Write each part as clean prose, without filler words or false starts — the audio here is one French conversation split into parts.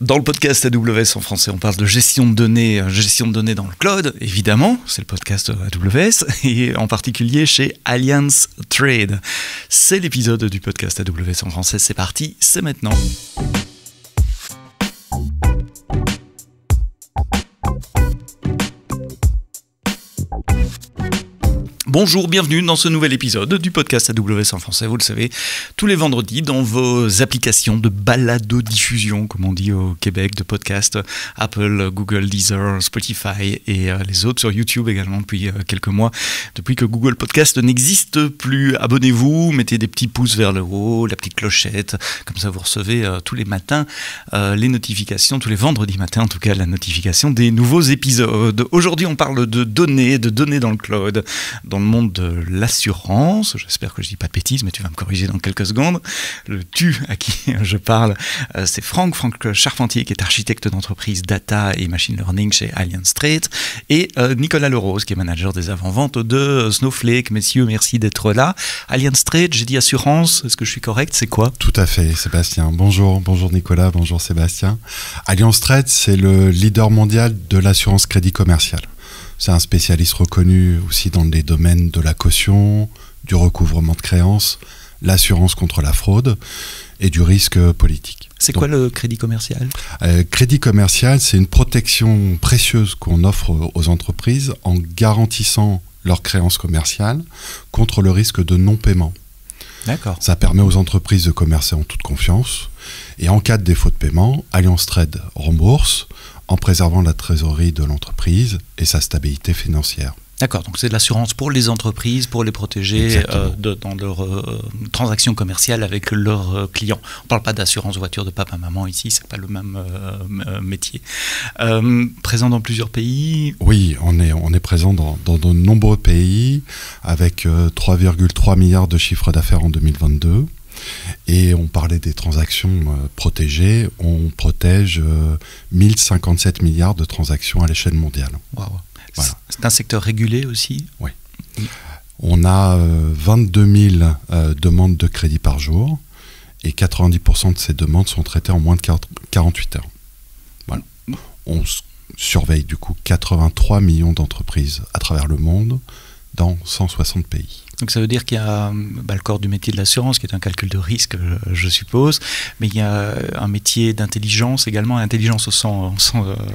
Dans le podcast AWS en français, on parle de gestion de données dans le cloud, évidemment, c'est le podcast AWS, et en particulier chez Allianz Trade. C'est l'épisode du podcast AWS en français, c'est parti, c'est maintenant. Bonjour, bienvenue dans ce nouvel épisode du podcast AWS en français. Vous le savez, tous les vendredis dans vos applications de balado-diffusion, comme on dit au Québec, de podcasts, Apple, Google, Deezer, Spotify et les autres sur YouTube également depuis quelques mois. Depuis que Google Podcast n'existe plus, abonnez-vous, mettez des petits pouces vers le haut, la petite clochette, comme ça vous recevez tous les matins les notifications, tous les vendredis matins en tout cas, la notification des nouveaux épisodes. Aujourd'hui, on parle de données dans le cloud, dans le monde de l'assurance. J'espère que je dis pas de bêtises, mais tu vas me corriger dans quelques secondes. Le tu à qui je parle, c'est Franck Charpentier, qui est architecte d'entreprise data et machine learning chez Allianz Trade, et Nicolas Lerose, qui est manager des avant-ventes de Snowflake. Messieurs, merci d'être là. Allianz Trade, j'ai dit assurance, est-ce que je suis correct? C'est quoi? Tout à fait, Sébastien. Bonjour Nicolas, bonjour Sébastien. Allianz Trade, c'est le leader mondial de l'assurance crédit commercial. C'est un spécialiste reconnu aussi dans les domaines de la caution, du recouvrement de créances, l'assurance contre la fraude et du risque politique. C'est quoi le crédit commercial? Crédit commercial, c'est une protection précieuse qu'on offre aux entreprises en garantissant leurs créances commerciales contre le risque de non-paiement. D'accord. Ça permet aux entreprises de commercer en toute confiance. Et en cas de défaut de paiement, Allianz Trade rembourse en préservant la trésorerie de l'entreprise et sa stabilité financière. D'accord, donc c'est de l'assurance pour les entreprises, pour les protéger dans leurs transactions commerciales avec leurs clients. On ne parle pas d'assurance voiture de papa-maman ici, c'est pas le même métier. Présent dans plusieurs pays? Oui, on est présent dans de nombreux pays, avec 3,3 milliards de chiffre d'affaires en 2022. Et on parlait des transactions protégées, on protège 1057 milliards de transactions à l'échelle mondiale. Wow. Voilà. C'est un secteur régulé aussi? Oui. On a 22 000 demandes de crédit par jour et 90% de ces demandes sont traitées en moins de 48 heures. Voilà. On surveille du coup 83 millions d'entreprises à travers le monde dans 160 pays. Donc ça veut dire qu'il y a le corps du métier de l'assurance qui est un calcul de risque, je suppose, mais il y a un métier d'intelligence également, intelligence au sens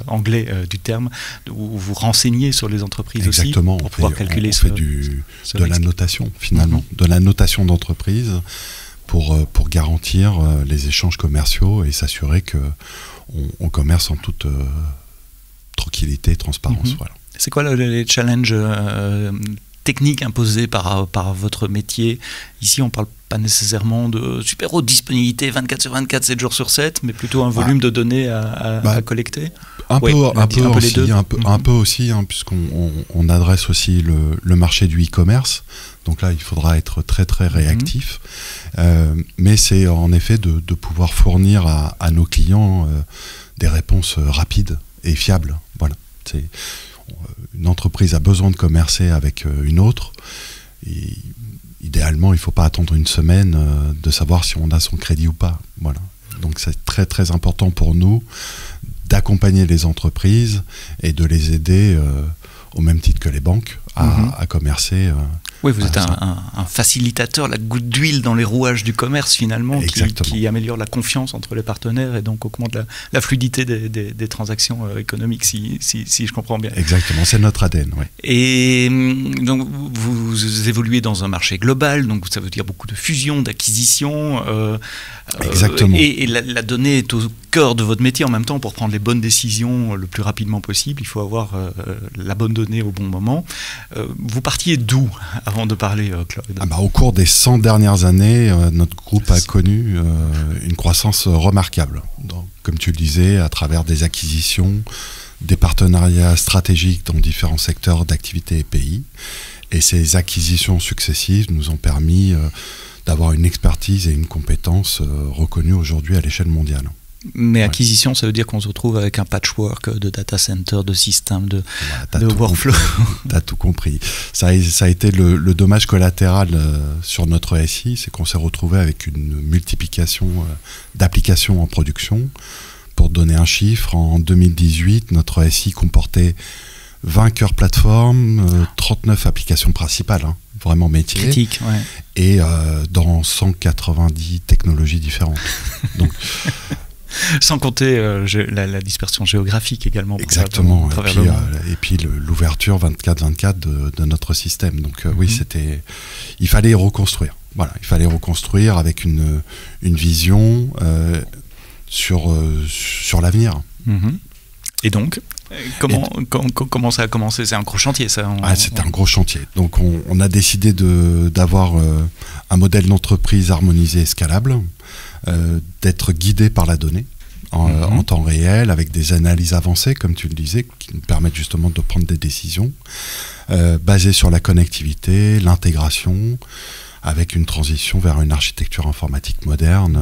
anglais du terme, où vous renseignez sur les entreprises. Exactement, aussi pour pouvoir calculer on fait de la notation finalement, de la notation d'entreprise pour garantir les échanges commerciaux et s'assurer qu'on commerce en toute tranquillité et transparence. Voilà. C'est quoi les challenges techniques imposées par votre métier? Ici, on ne parle pas nécessairement de super haute disponibilité 24 sur 24, 7 jours sur 7, mais plutôt un volume de données à collecter. Un peu aussi, puisqu'on adresse aussi le marché du e-commerce. Donc là, il faudra être très très réactif. Mais c'est en effet de pouvoir fournir à nos clients des réponses rapides et fiables. Voilà. Une entreprise a besoin de commercer avec une autre. Et idéalement, il ne faut pas attendre une semaine de savoir si on a son crédit ou pas. Voilà. Donc c'est très très important pour nous d'accompagner les entreprises et de les aider au même titre que les banques à commercer. Oui, vous êtes un facilitateur, la goutte d'huile dans les rouages du commerce finalement, qui améliore la confiance entre les partenaires et donc augmente la fluidité des transactions économiques, si je comprends bien. Exactement, c'est notre ADN. Oui. Et donc vous évoluez dans un marché global, donc ça veut dire beaucoup de fusion, d'acquisition. Exactement. Et la donnée est au cœur de votre métier en même temps. Pour prendre les bonnes décisions le plus rapidement possible, il faut avoir la bonne donnée au bon moment. Vous partiez d'où avant de parler cloud? Au cours des 100 dernières années, notre groupe a connu une croissance remarquable. Donc, comme tu le disais, à travers des acquisitions, des partenariats stratégiques dans différents secteurs d'activité et pays. Et ces acquisitions successives nous ont permis d'avoir une expertise et une compétence reconnues aujourd'hui à l'échelle mondiale. Mais acquisition, ça veut dire qu'on se retrouve avec un patchwork de data center, de systèmes, de workflow. Tu as tout compris. Ça a été le dommage collatéral sur notre SI, c'est qu'on s'est retrouvé avec une multiplication d'applications en production, Pour donner un chiffre, en 2018, notre SI comportait 20 cœurs plateformes, 39 applications principales, hein, vraiment métier. Critique, ouais. Et dans 190 technologies différentes. Donc, sans compter la dispersion géographique également. Exactement. Et puis l'ouverture 24/24 de notre système. Donc oui, il fallait reconstruire. Voilà, il fallait reconstruire avec une vision sur l'avenir. Et donc, comment ça a commencé? C'est un gros chantier, ça. C'était un gros chantier. Donc on a décidé d'avoir un modèle d'entreprise harmonisé et scalable, d'être guidé par la donnée en temps réel, avec des analyses avancées, comme tu le disais, qui nous permettent justement de prendre des décisions, basées sur la connectivité, l'intégration, avec une transition vers une architecture informatique moderne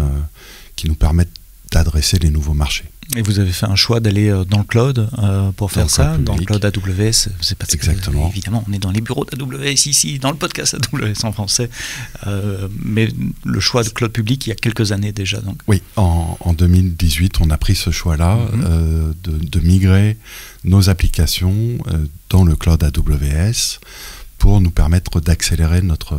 qui nous permette d'adresser les nouveaux marchés. Et vous avez fait un choix d'aller dans le cloud pour faire ça, dans le cloud AWS. C'est parce Exactement. Que, évidemment, on est dans les bureaux d'AWS ici, dans le podcast AWS en français. Mais le choix de cloud public, il y a quelques années déjà. Donc. Oui, en 2018, on a pris ce choix-là de migrer nos applications dans le cloud AWS pour nous permettre d'accélérer notre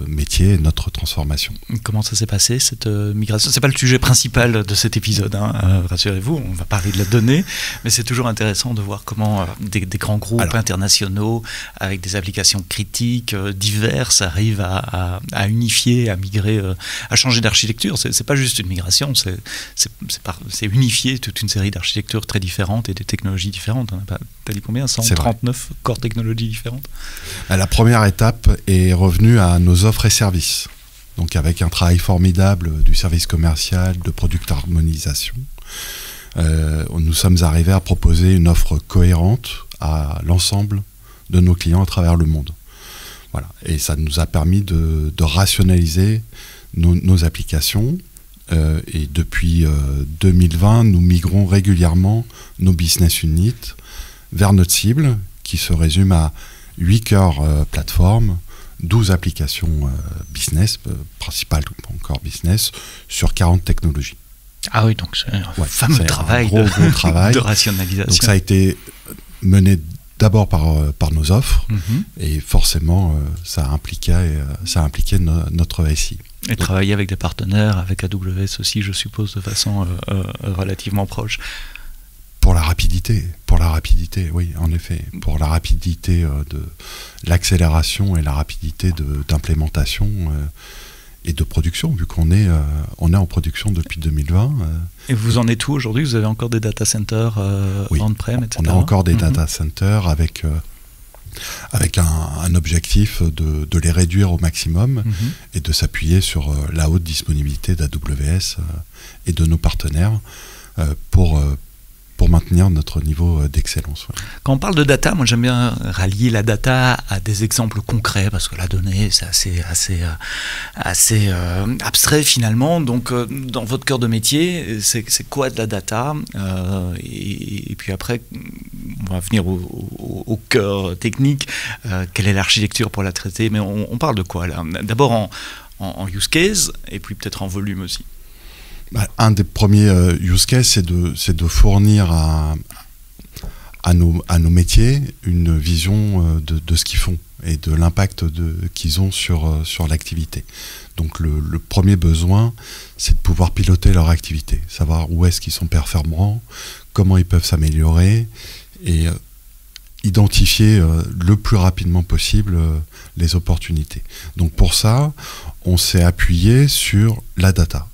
métier, notre transformation. Comment ça s'est passé, cette migration? C'est pas le sujet principal de cet épisode, hein, rassurez-vous, on va parler de la donnée, mais c'est toujours intéressant de voir comment des grands groupes internationaux, avec des applications critiques, diverses, arrivent à unifier, à migrer, à changer d'architecture. C'est pas juste une migration, c'est unifier toute une série d'architectures très différentes et des technologies différentes. T'as dit combien? 139 corps technologies différentes? La première étape est revenue à nos offres et services. Donc avec un travail formidable du service commercial, de product harmonisation, nous sommes arrivés à proposer une offre cohérente à l'ensemble de nos clients à travers le monde. Voilà. Et ça nous a permis de rationaliser nos applications. Et depuis 2020, nous migrons régulièrement nos business units vers notre cible, qui se résume à 8 cœurs plateformes, 12 applications business, principales encore business, sur 40 technologies. Ah oui, donc c'est un fameux travail, gros travail de rationalisation. Donc ça a été mené d'abord par nos offres, et forcément ça a impliqué notre SI. Et travailler avec des partenaires, avec AWS aussi, je suppose, de façon relativement proche. Pour la rapidité, oui, en effet. Pour la rapidité de l'accélération et la rapidité d'implémentation et de production, vu qu'on est en production depuis 2020. Et vous en êtes où aujourd'hui? Vous avez encore des data centers on-prem, etc. On a encore des data centers avec un objectif de les réduire au maximum et de s'appuyer sur la haute disponibilité d'AWS et de nos partenaires pour maintenir notre niveau d'excellence. Ouais. Quand on parle de data, moi j'aime bien rallier la data à des exemples concrets, parce que la donnée c'est assez abstrait finalement. Donc dans votre cœur de métier, c'est quoi de la data, et puis après on va venir au cœur technique. Quelle est l'architecture pour la traiter? Mais on parle de quoi là? D'abord en use case, et puis peut-être en volume aussi. Un des premiers use cases, c'est de fournir à nos métiers une vision de ce qu'ils font et de l'impact qu'ils ont sur l'activité. Donc le premier besoin, c'est de pouvoir piloter leur activité, savoir où est-ce qu'ils sont performants, comment ils peuvent s'améliorer, et identifier le plus rapidement possible les opportunités. Donc pour ça, on s'est appuyé sur la data.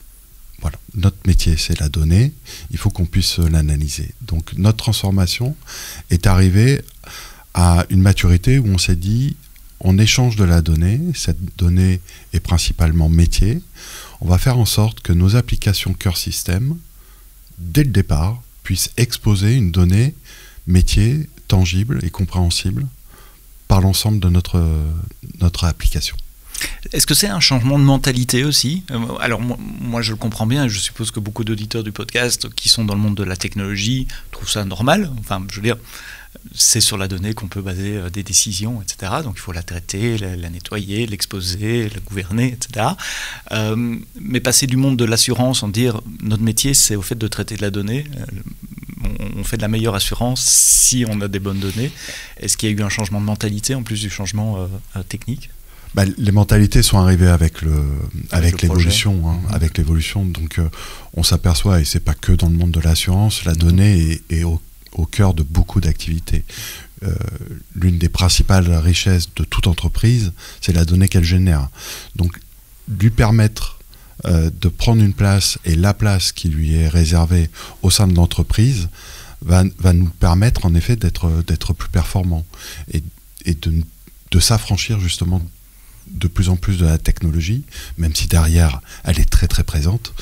Voilà, notre métier, c'est la donnée, il faut qu'on puisse l'analyser. Donc notre transformation est arrivée à une maturité où on s'est dit, on échange de la donnée, cette donnée est principalement métier, on va faire en sorte que nos applications cœur système, dès le départ, puissent exposer une donnée métier tangible et compréhensible par l'ensemble de notre application. Est-ce que c'est un changement de mentalité aussi? Alors moi je le comprends bien, et je suppose que beaucoup d'auditeurs du podcast qui sont dans le monde de la technologie trouvent ça normal. Enfin, je veux dire, c'est sur la donnée qu'on peut baser des décisions, etc. Donc il faut la traiter, la nettoyer, l'exposer, la gouverner, etc. Mais passer du monde de l'assurance, en dire notre métier c'est au fait de traiter de la donnée, on fait de la meilleure assurance si on a des bonnes données. Est-ce qu'il y a eu un changement de mentalité en plus du changement technique? Les mentalités sont arrivées avec l'évolution, hein, avec l'évolution. Donc on s'aperçoit, et c'est pas que dans le monde de l'assurance, la donnée est au cœur de beaucoup d'activités. L'une des principales richesses de toute entreprise, c'est la donnée qu'elle génère. Donc lui permettre de prendre une place, et la place qui lui est réservée au sein de l'entreprise va nous permettre en effet d'être plus performants et de s'affranchir justement de plus en plus de la technologie, même si derrière elle est très très présente,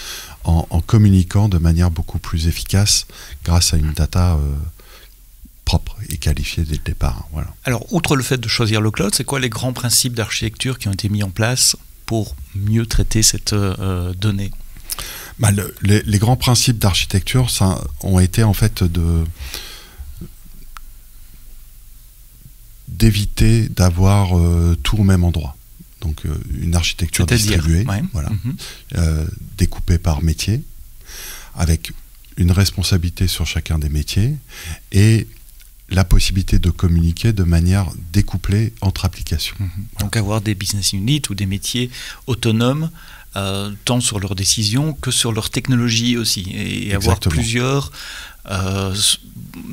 en communiquant de manière beaucoup plus efficace grâce à une data propre et qualifiée dès le départ. Voilà. Alors, outre le fait de choisir le cloud, c'est quoi les grands principes d'architecture qui ont été mis en place pour mieux traiter cette donnée? Les grands principes d'architecture ont été en fait d'éviter d'avoir tout au même endroit. Donc une architecture distribuée, voilà, découpée par métier, avec une responsabilité sur chacun des métiers et la possibilité de communiquer de manière découplée entre applications. Donc avoir des business units ou des métiers autonomes, tant sur leurs décisions que sur leur technologie aussi, et avoir plusieurs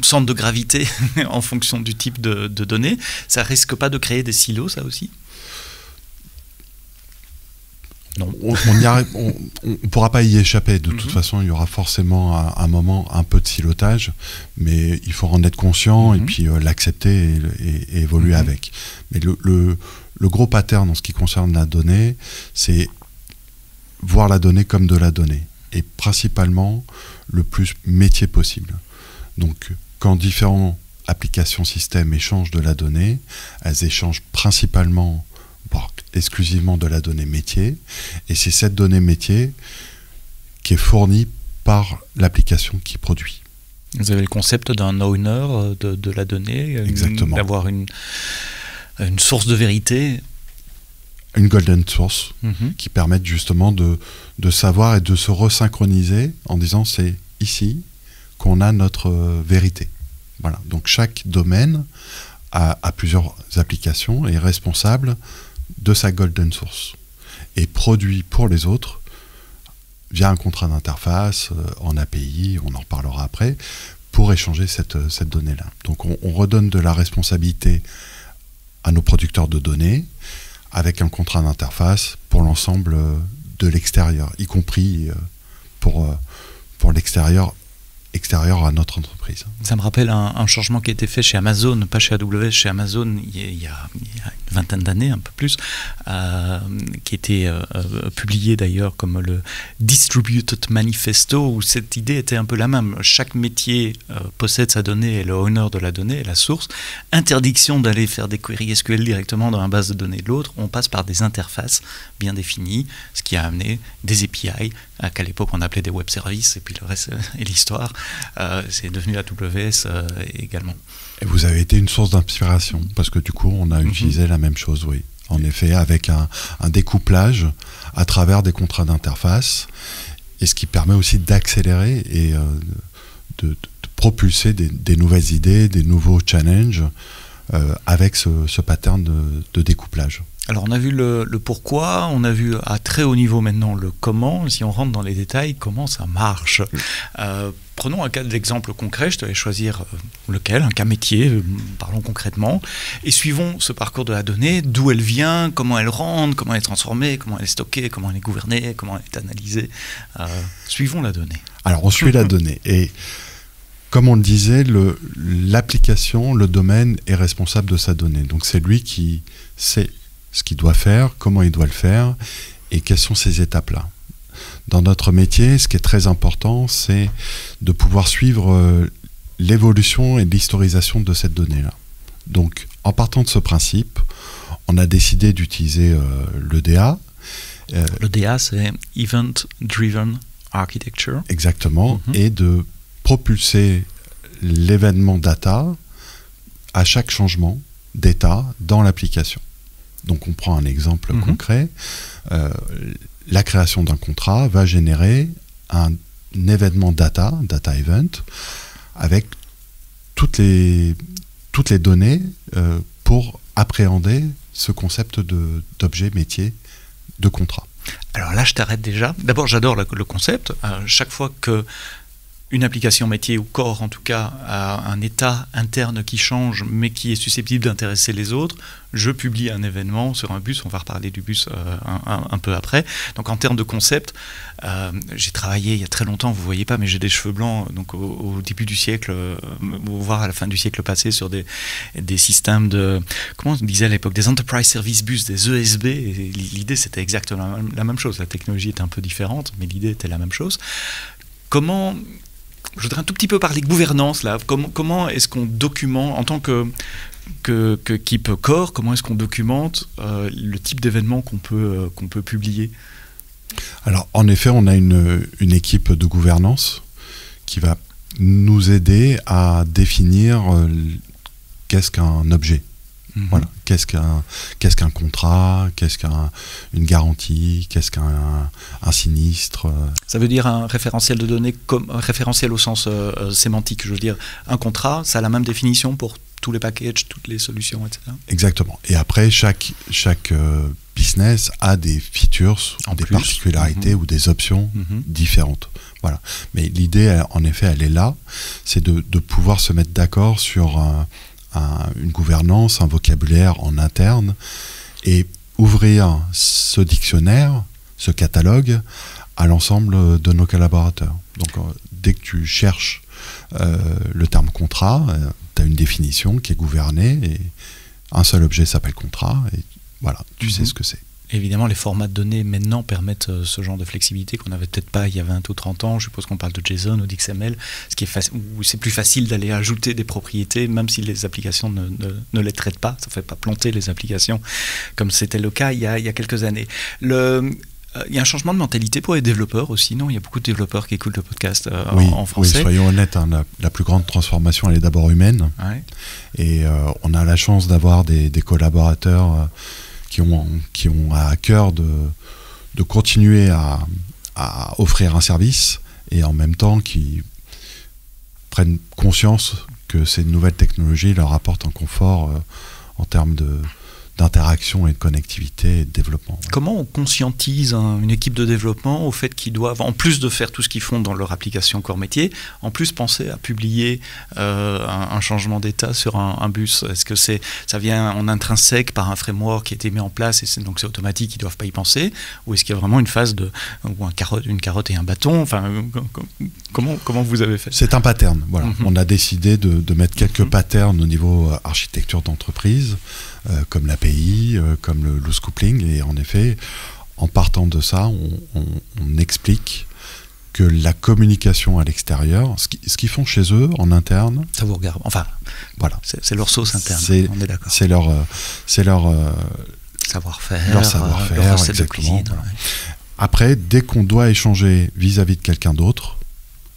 centres de gravité en fonction du type de données. Ça risque pas de créer des silos, ça aussi? Non. On ne pourra pas y échapper. De toute façon, il y aura forcément à un moment un peu de silotage, mais il faut en être conscient et puis l'accepter et évoluer avec. Mais le gros pattern en ce qui concerne la donnée, c'est voir la donnée comme de la donnée, et principalement le plus métier possible. Donc, quand différentes applications systèmes échangent de la donnée, elles échangent principalement, voire exclusivement de la donnée métier, et c'est cette donnée métier qui est fournie par l'application qui produit. Vous avez le concept d'un owner de la donnée, exactement, d'avoir une source de vérité, une golden source qui permette justement de savoir et de se resynchroniser en disant c'est ici qu'on a notre vérité. Voilà. Donc chaque domaine a plusieurs applications et est responsable de sa golden source et produit pour les autres via un contrat d'interface en API, on en reparlera après, pour échanger cette donnée-là. Donc on redonne de la responsabilité à nos producteurs de données avec un contrat d'interface pour l'ensemble de l'extérieur, y compris pour l'extérieur à notre entreprise. Ça me rappelle un changement qui a été fait chez Amazon, pas chez AWS, chez Amazon il y a une vingtaine d'années, un peu plus, qui était publié d'ailleurs comme le Distributed Manifesto, où cette idée était un peu la même. Chaque métier possède sa donnée et le owner de la donnée est la source. Interdiction d'aller faire des queries SQL directement dans la base de données de l'autre. On passe par des interfaces bien définies, ce qui a amené des API, qu'à l'époque on appelait des web services, et puis le reste est l'histoire. C'est devenu AWS également. Et vous avez été une source d'inspiration, parce que du coup on a utilisé la même chose, oui. En effet, avec un découplage à travers des contrats d'interface, et ce qui permet aussi d'accélérer et de propulser des nouvelles idées, des nouveaux challenges avec ce pattern de découplage. Alors on a vu le pourquoi, on a vu à très haut niveau maintenant le comment. Si on rentre dans les détails, comment ça marche. Prenons un cas d'exemple concret, je te vais choisir lequel, un cas métier, parlons concrètement, et suivons ce parcours de la donnée, d'où elle vient, comment elle rentre, comment elle est transformée, comment elle est stockée, comment elle est gouvernée, comment elle est analysée. Suivons la donnée. Alors on suit la donnée, et comme on le disait, l'application, le domaine est responsable de sa donnée. Donc c'est lui qui sait ce qu'il doit faire, comment il doit le faire, et quelles sont ces étapes-là. Dans notre métier, ce qui est très important, c'est de pouvoir suivre l'évolution et l'historisation de cette donnée-là. Donc, en partant de ce principe, on a décidé d'utiliser l'EDA. L'EDA, c'est Event Driven Architecture. Exactement, et de propulser l'événement data à chaque changement d'état dans l'application. Donc on prend un exemple concret. La création d'un contrat va générer un événement data event, avec toutes les données pour appréhender ce concept d'objet métier de contrat. Alors là, je t'arrête déjà. D'abord, j'adore le concept. Chaque fois que une application métier ou corps, en tout cas, a un état interne qui change, mais qui est susceptible d'intéresser les autres, je publie un événement sur un bus. On va reparler du bus un peu après. Donc, en termes de concept, j'ai travaillé il y a très longtemps, vous ne voyez pas, mais j'ai des cheveux blancs, donc au début du siècle, voire à la fin du siècle passé, sur des systèmes de, comment on disait à l'époque, des Enterprise Service Bus, des ESB. Et l'idée, c'était exactement la même chose. La technologie était un peu différente, mais l'idée était la même chose. Je voudrais un tout petit peu parler de gouvernance là. Comment est-ce qu'on documente en tant qu'équipe corps, comment est-ce qu'on documente le type d'événement qu'on peut publier? Alors en effet, on a une équipe de gouvernance qui va nous aider à définir qu'est-ce qu'un objet. Voilà. Qu'est-ce qu'un contrat, qu'est-ce qu'une garantie, qu'est-ce qu'un sinistre. Ça veut dire un référentiel de données, comme un référentiel au sens sémantique. Je veux dire, un contrat, ça a la même définition pour tous les packages, toutes les solutions, etc. Exactement. Et après, chaque business a des features, des particularités ou des options différentes. Voilà. Mais l'idée, en effet, elle est là. C'est de pouvoir se mettre d'accord sur une gouvernance, un vocabulaire en interne, et ouvrir ce dictionnaire, ce catalogue, à l'ensemble de nos collaborateurs. Donc dès que tu cherches le terme contrat, tu as une définition qui est gouvernée, et un seul objet s'appelle contrat, et voilà, tu sais ce que c'est. Évidemment, les formats de données maintenant permettent ce genre de flexibilité qu'on n'avait peut-être pas il y a 20 ou 30 ans. Je suppose qu'on parle de JSON ou d'XML, où c'est plus facile d'aller ajouter des propriétés, même si les applications ne les traitent pas. Ça ne fait pas planter les applications, comme c'était le cas il y a quelques années. Il y a un changement de mentalité pour les développeurs aussi, non? Il y a beaucoup de développeurs qui écoutent le podcast en français. Oui, soyons honnêtes, hein, la plus grande transformation, elle est d'abord humaine. Ouais. Et on a la chance d'avoir des collaborateurs qui ont à cœur de continuer à offrir un service, et en même temps qui prennent conscience que ces nouvelles technologies leur apportent un confort en termes d'interaction et de connectivité et de développement. Comment on conscientise une équipe de développement au fait qu'ils doivent, en plus de faire tout ce qu'ils font dans leur application corps métier, en plus penser à publier un changement d'état sur un bus? Est-ce que ça vient en intrinsèque par un framework qui a été mis en place et donc c'est automatique, ils ne doivent pas y penser? Ou est-ce qu'il y a vraiment une phase une carotte et un bâton? Enfin, comment vous avez fait? C'est un pattern. Voilà. On a décidé de mettre quelques patterns au niveau architecture d'entreprise, comme l'API, comme le loose coupling, et en effet, en partant de ça, on explique que la communication à l'extérieur, ce qu'ils font chez eux, en interne... Ça vous regarde, enfin, voilà, c'est leur sauce interne, on est d'accord. C'est leur savoir-faire, leur recette de cuisine. Voilà. Après, dès qu'on doit échanger vis-à-vis de quelqu'un d'autre,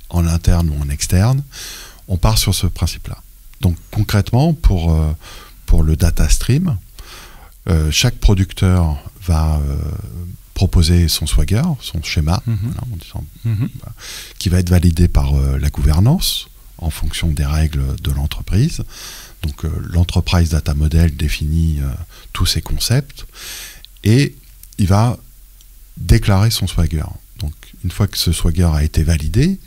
en interne ou en externe, on part sur ce principe-là. Donc concrètement, pour le data stream, chaque producteur va proposer son swagger, son schéma, qui va être validé par la gouvernance en fonction des règles de l'entreprise. Donc l'enterprise data model définit tous ces concepts, et il va déclarer son swagger. Donc une fois que ce swagger a été validé,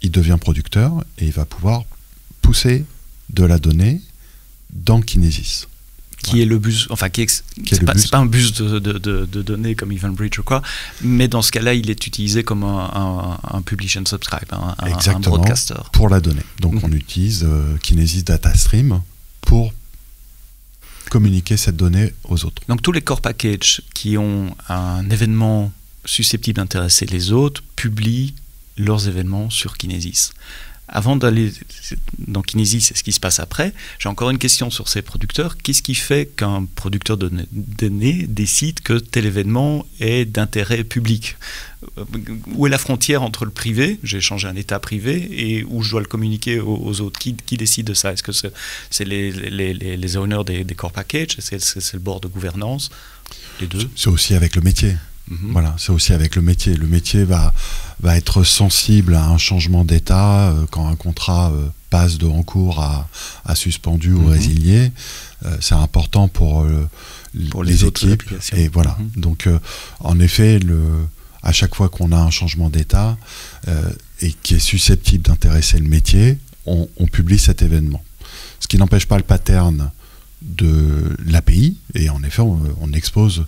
il devient producteur et il va pouvoir pousser de la donnée dans Kinesis. Qui est le bus, enfin c'est pas un bus de données comme EventBridge ou quoi, mais dans ce cas-là, il est utilisé comme un publish and subscribe, un broadcaster. Pour la donnée. Donc on utilise Kinesis Data Stream pour communiquer cette donnée aux autres. Donc tous les core packages qui ont un événement susceptible d'intéresser les autres publient leurs événements sur Kinesis. Avant d'aller dans Kinesis, c'est ce qui se passe après. J'ai encore une question sur ces producteurs. Qu'est-ce qui fait qu'un producteur de données décide que tel événement est d'intérêt public ? Où est la frontière entre le privé, j'ai changé un état privé, et où je dois le communiquer aux autres ? Qui décide de ça ? Est-ce que c'est les owners des core packages ? C'est le board de gouvernance ? Les deux ? C'est aussi avec le métier. Voilà, c'est aussi avec le métier. Le métier va être sensible à un changement d'état quand un contrat passe de en cours à suspendu ou résilié. C'est important pour les autres équipes. Et voilà. Donc, en effet, à chaque fois qu'on a un changement d'état et qui est susceptible d'intéresser le métier, on publie cet événement. Ce qui n'empêche pas le pattern de l'API. Et en effet, on expose.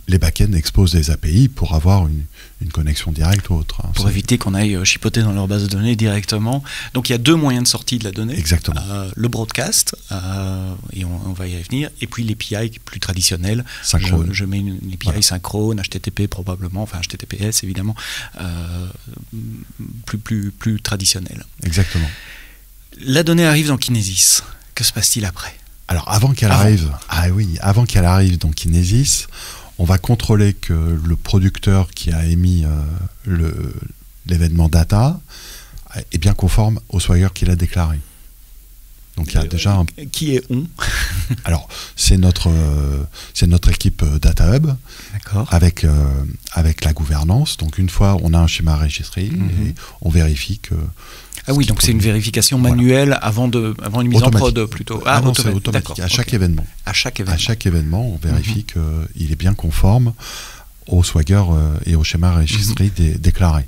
Les back-ends exposent des API pour avoir une connexion directe ou autre. Pour éviter qu'on aille chipoter dans leur base de données directement. Donc il y a deux moyens de sortie de la donnée. Exactement. Le broadcast, et on va y revenir, et puis l'API plus traditionnelle. Synchrone. Je mets une API synchrone, HTTP probablement, enfin HTTPS évidemment, plus traditionnelle. Exactement. La donnée arrive dans Kinesis. Que se passe-t-il après ? Alors avant qu'elle arrive dans Kinesis, on va contrôler que le producteur qui a émis l'événement data est bien conforme au Swagger qu'il a déclaré. Donc il y a déjà Qui est on ? Alors c'est notre équipe Data Hub avec la gouvernance. Donc une fois on a un schéma registry et on vérifie que. Ah oui, donc c'est une vérification manuelle avant une mise en prod plutôt. Non, c'est automatique. À chaque événement. À chaque événement, on vérifie qu'il est bien conforme au Swagger et au schéma registry déclaré.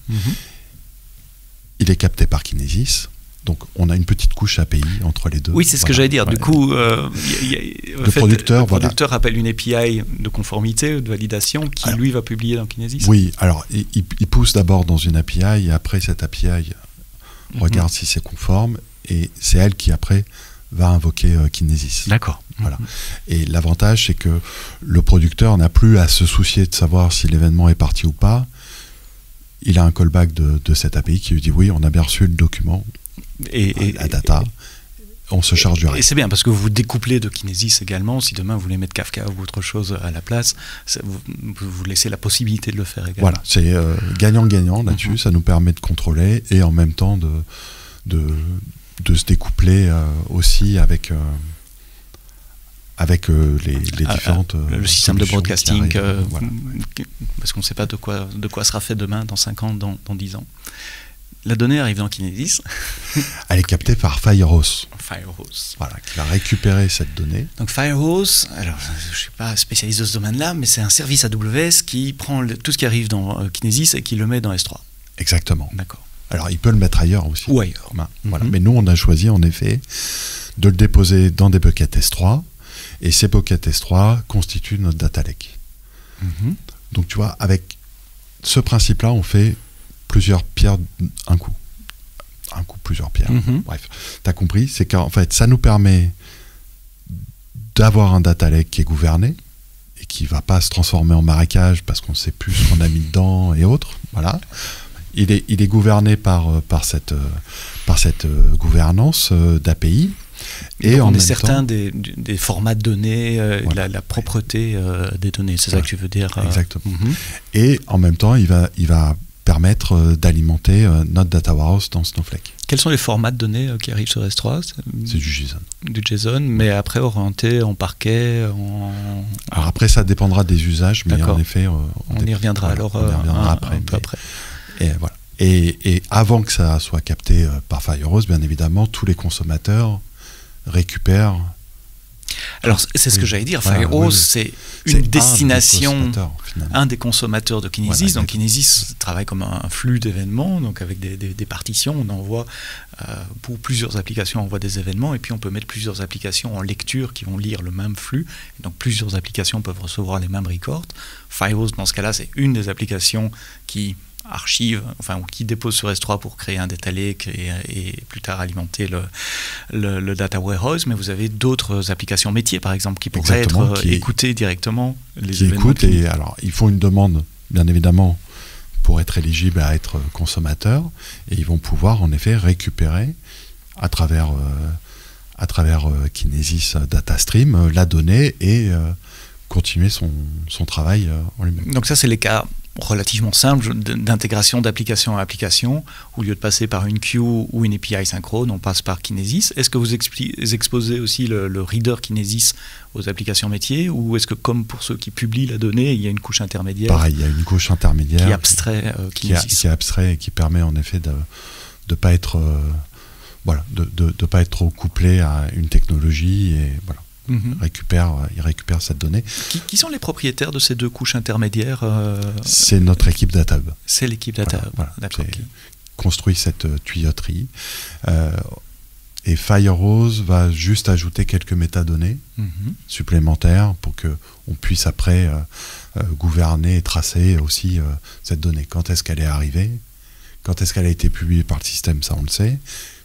Il est capté par Kinesis. Donc on a une petite couche API entre les deux. Oui, c'est ce que j'allais dire. Du coup, le producteur appelle une API de conformité, de validation, qui lui va publier dans Kinesis. Oui, alors il pousse d'abord dans une API et après cette API regarde si c'est conforme et c'est elle qui après va invoquer Kinesis. D'accord. Voilà. Et l'avantage, c'est que le producteur n'a plus à se soucier de savoir si l'événement est parti ou pas. Il a un callback de cette API qui lui dit oui, on a bien reçu le document. Et la data, on se charge du reste. Et c'est bien parce que vous vous découplez de Kinesis également. Si demain vous voulez mettre Kafka ou autre chose à la place, vous laissez la possibilité de le faire également. Voilà, c'est gagnant-gagnant là-dessus. Ça nous permet de contrôler et en même temps de se découpler aussi avec les différentes le système de broadcasting, parce qu'on ne sait pas de quoi sera fait demain, dans 5 ans, dans 10 ans. La donnée arrive dans Kinesis. Elle est captée par Firehose. Voilà, qui va récupérer cette donnée. Donc Firehose, alors je ne suis pas spécialiste de ce domaine-là, mais c'est un service AWS qui prend tout ce qui arrive dans Kinesis et qui le met dans S3. Exactement. D'accord. Alors il peut le mettre ailleurs aussi. Ou ailleurs. Voilà. Mais nous, on a choisi en effet de le déposer dans des buckets S3, et ces buckets S3 constituent notre data lake. Donc tu vois, avec ce principe-là, on fait plusieurs pierres un coup, plusieurs pierres. Bref, tu as compris, c'est qu'en fait, ça nous permet d'avoir un data lake qui est gouverné et qui ne va pas se transformer en marécage parce qu'on ne sait plus ce qu'on a mis dedans et autres. Voilà. Il est gouverné par cette gouvernance d'API. Et on est certain des formats de données, la propreté des données, c'est ça que tu veux dire. Exactement. Et en même temps, il va permettre d'alimenter notre data warehouse dans Snowflake. Quels sont les formats de données qui arrivent sur S3 ? C'est du JSON. Du JSON, mais après orienté en parquet, Alors après, ça dépendra des usages, mais en effet... On y reviendra alors on y reviendra après, un peu après. Et voilà. Et avant que ça soit capté par Firehose, bien évidemment, tous les consommateurs récupèrent... Alors, c'est ce que j'allais dire. Firehose, c'est une destination, un des consommateurs de Kinesis. Donc, Kinesis travaille comme un flux d'événements, donc avec des partitions. On envoie, pour plusieurs applications, on envoie des événements, et puis on peut mettre plusieurs applications en lecture qui vont lire le même flux. Et donc, plusieurs applications peuvent recevoir les mêmes records. Firehose, dans ce cas-là, c'est une des applications qui archive, ou qui dépose sur S3 pour créer un data lake et plus tard alimenter le data warehouse, mais vous avez d'autres applications métiers, par exemple, qui pourraient écouter directement les événements. Écoutent, et alors ils font une demande, bien évidemment, pour être éligibles à être consommateurs, et ils vont pouvoir en effet récupérer à travers Kinesis DataStream la donnée et continuer son travail en lui-même. Donc ça, c'est les cas relativement simples d'intégration d'application à application. Au lieu de passer par une queue ou une API synchrone, on passe par Kinesis. Est-ce que vous exposez aussi le reader Kinesis aux applications métiers, ou est-ce que, comme pour ceux qui publient la donnée, il y a une couche intermédiaire? Pareil, il y a une couche intermédiaire qui abstrait Kinesis. Qui est abstrait et qui permet en effet de pas être de pas être trop couplé à une technologie, et voilà. Il récupère cette donnée. Qui sont les propriétaires de ces deux couches intermédiaires? C'est notre équipe DataHub. C'est l'équipe DataHub. Voilà. Construit cette tuyauterie. Et Firehose va juste ajouter quelques métadonnées supplémentaires pour qu'on puisse après gouverner et tracer aussi cette donnée. Quand est-ce qu'elle est arrivée? Quand est-ce qu'elle a été publiée par le système? Ça, on le sait.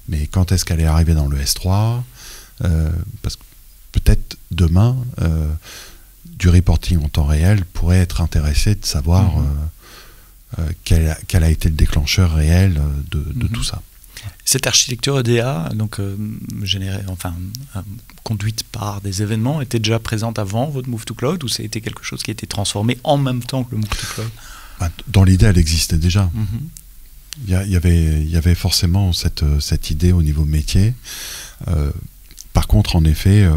Mais quand est-ce qu'elle est arrivée dans le S3? Parce que peut-être demain, du reporting en temps réel pourrait être intéressé de savoir quel a été le déclencheur réel de tout ça. Cette architecture EDA, donc conduite par des événements, était déjà présente avant votre Move to Cloud, ou ça a été quelque chose qui a été transformé en même temps que le Move to Cloud? Dans l'idée, elle existait déjà. Il y avait forcément cette idée au niveau métier. Par contre, en effet,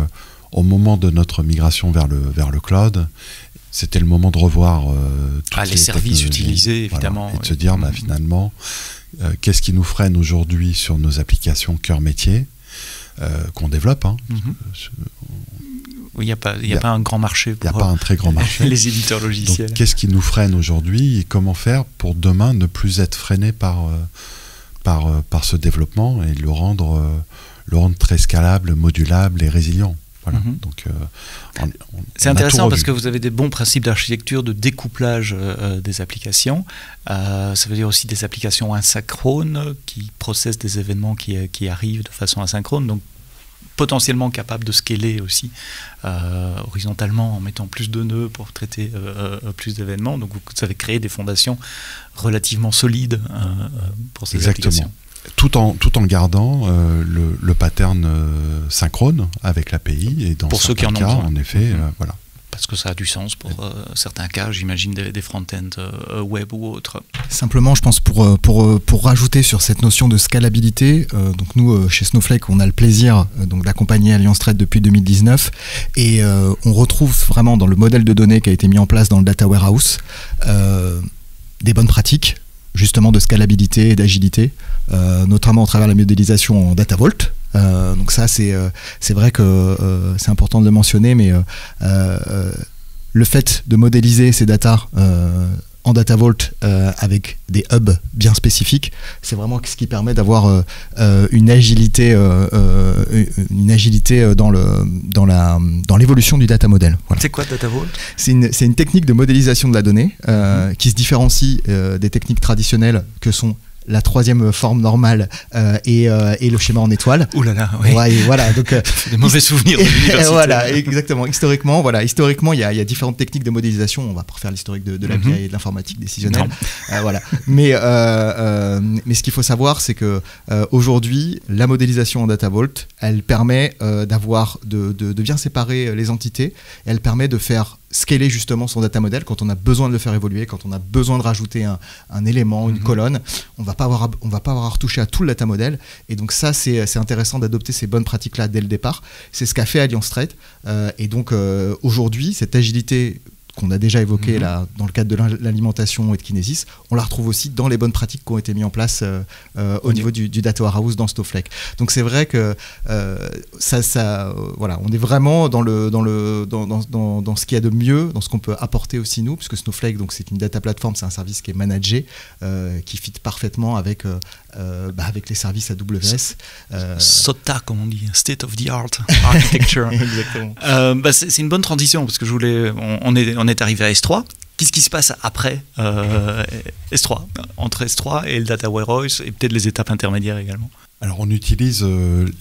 au moment de notre migration vers le cloud, c'était le moment de revoir toutes les services utilisés, évidemment. Et de se dire, finalement, qu'est-ce qui nous freine aujourd'hui sur nos applications cœur métier qu'on développe. Il n'y a pas un grand marché pour pas un très grand marché. Les éditeurs logiciels. Donc, qu'est-ce qui nous freine aujourd'hui et comment faire pour demain ne plus être freiné par ce développement et le rendre très scalable, modulable et résilient. Voilà. Donc, c'est intéressant parce que vous avez des bons principes d'architecture de découplage des applications. Ça veut dire aussi des applications asynchrones qui processent des événements qui arrivent de façon asynchrone. Donc, potentiellement capable de scaler aussi horizontalement en mettant plus de nœuds pour traiter plus d'événements. Donc vous avez créé des fondations relativement solides pour ces applications. Tout en gardant le pattern synchrone avec l'API, et dans pour certains cas, en effet, voilà. Parce que ça a du sens pour certains cas, j'imagine, des front-end web ou autres. Simplement, je pense, pour rajouter sur cette notion de scalabilité, donc nous, chez Snowflake, on a le plaisir d'accompagner Alliance Trade depuis 2019, et on retrouve vraiment dans le modèle de données qui a été mis en place dans le Data Warehouse des bonnes pratiques, justement, de scalabilité et d'agilité, notamment à travers la modélisation en Data Vault. Donc ça, c'est vrai que c'est important de le mentionner, mais le fait de modéliser ces datas en Data Vault avec des hubs bien spécifiques, c'est vraiment ce qui permet d'avoir une agilité dans l'évolution du data model. Voilà. C'est quoi Data Vault? C'est une technique de modélisation de la donnée qui se différencie des techniques traditionnelles que sont la troisième forme normale et le schéma en étoile. Ouh là là, oui. Ouais, voilà, donc des mauvais souvenirs de l'université. Voilà, exactement. Historiquement, il y a différentes techniques de modélisation. On va pas refaire l'historique de la BI et de l'informatique décisionnelle. Voilà. Mais ce qu'il faut savoir, c'est que aujourd'hui, la modélisation en Data Vault, elle permet de bien séparer les entités. Et elle permet de faire scaler justement son data model quand on a besoin de le faire évoluer, quand on a besoin de rajouter un élément, une colonne. On va pas avoir à retoucher à tout le data model. Et donc ça, c'est intéressant d'adopter ces bonnes pratiques-là dès le départ. C'est ce qu'a fait Alliance Trade. Et donc aujourd'hui, cette agilité qu'on a déjà évoquée là, dans le cadre de l'alimentation et de Kinesis, on la retrouve aussi dans les bonnes pratiques qui ont été mises en place au niveau du Data Warehouse dans Snowflake. Donc c'est vrai que voilà, on est vraiment dans ce qu'il y a de mieux, dans ce qu'on peut apporter aussi nous, puisque Snowflake, donc c'est une data platform, c'est un service qui est managé, qui fit parfaitement avec les services AWS. SOTA, comme on dit, State of the Art Architecture. Exactement. C'est une bonne transition, parce que on est arrivé à S3. Qu'est-ce qui se passe après S3, entre S3 et le Data Warehouse, et peut-être les étapes intermédiaires également? Alors on utilise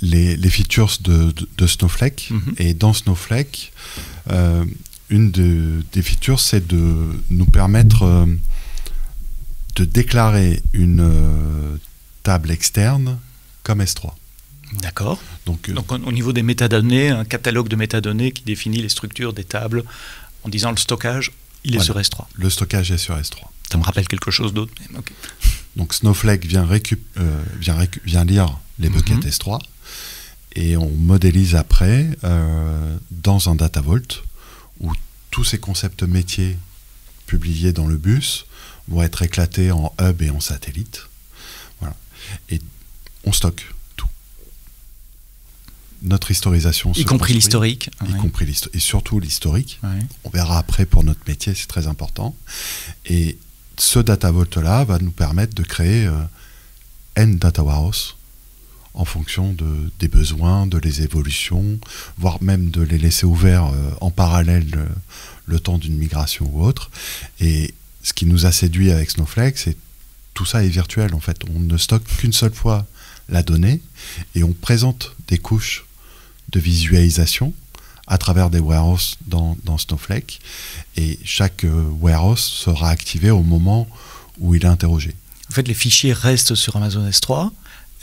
les features de Snowflake, et dans Snowflake, une des features, c'est de nous permettre de déclarer une table externe comme S3. D'accord. Donc au niveau des métadonnées, un catalogue de métadonnées qui définit les structures des tables en disant le stockage, il est sur S3. Le stockage est sur S3. Ça me rappelle quelque chose d'autre. Okay. Donc Snowflake vient lire les buckets S3 et on modélise après dans un Data Vault où tous ces concepts métiers publiés dans le bus vont être éclatés en hub et en satellite. Voilà. Et on stocke tout. Notre historisation y compris l'historique. Et surtout l'historique. Ouais. On verra après pour notre métier, c'est très important. Et ce Data Vault-là va nous permettre de créer N Data Warehouse en fonction des besoins, de les évolutions, voire même de les laisser ouverts en parallèle le temps d'une migration ou autre. Et ce qui nous a séduit avec Snowflake, c'est tout ça est virtuel en fait. On ne stocke qu'une seule fois la donnée et on présente des couches de visualisation à travers des warehouses dans Snowflake, et chaque warehouse sera activé au moment où il est interrogé. En fait, les fichiers restent sur Amazon S3,